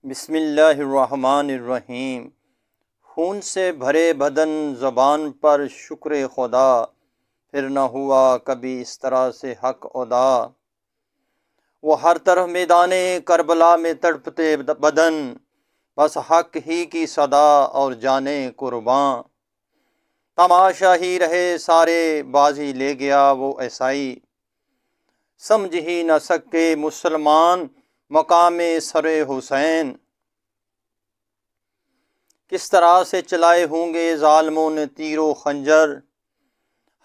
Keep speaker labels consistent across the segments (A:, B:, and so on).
A: بسم اللہ الرحمن الرحیم۔ خون سے بھرے بدن، زبان پر شکر خدا، پھر نہ ہوا کبھی اس طرح سے حق ادا۔ وہ ہر طرف میدان کربلا میں تڑپتے بدن، بس حق ہی کی صدا اور جانے قرباں۔ تماشا ہی رہے سارے، بازی لے گیا وہ عیسائی، سمجھ ہی نہ سکے مسلمان مقام سر حسین۔ کس طرح سے چلائے ہوں گے ظالموں نے تیر و خنجر،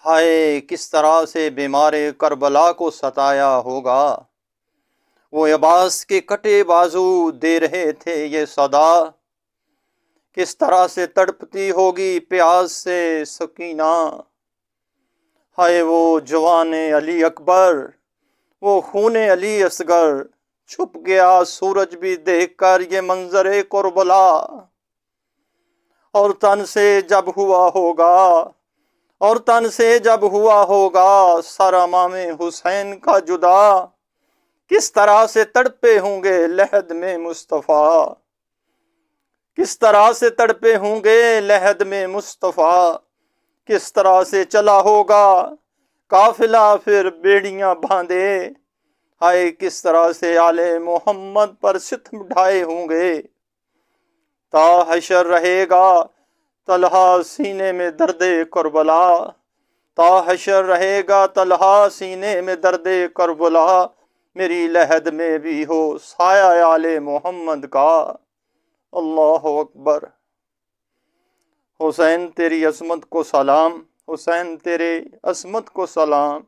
A: ہائے کس طرح سے بیمار کربلا کو ستایا ہوگا۔ وہ عباس کے کٹے بازو دے رہے تھے یہ صدا، کس طرح سے تڑپتی ہوگی پیاس سے سکینہ۔ ہائے وہ جوان علی اکبر، وہ خون علی اصغر، چھپ گیا سورج بھی دیکھ کر یہ منظر کربلا۔ اور تن سے جب ہوا ہوگا سر امام حسین کا جدا، کس طرح سے تڑپے ہوں گے لحد میں مصطفیٰ، کس طرح سے تڑپے ہوں گے لحد میں مصطفیٰ۔ کس طرح سے چلا ہوگا قافلہ پھر بیڑیاں باندھے، ہائے کس طرح سے آل محمد پر ستم ڈھائے ہوں گے۔ تا حشر رہے گا طلحہ سینے میں درد کربلا، تا حشر رہے گا طلحہ سینے میں درد کربلا۔ میری لحد میں بھی ہو سایہ آل محمد کا، اللہ اکبر۔ حسین تیری عظمت کو سلام، حسین تیرے عظمت کو سلام۔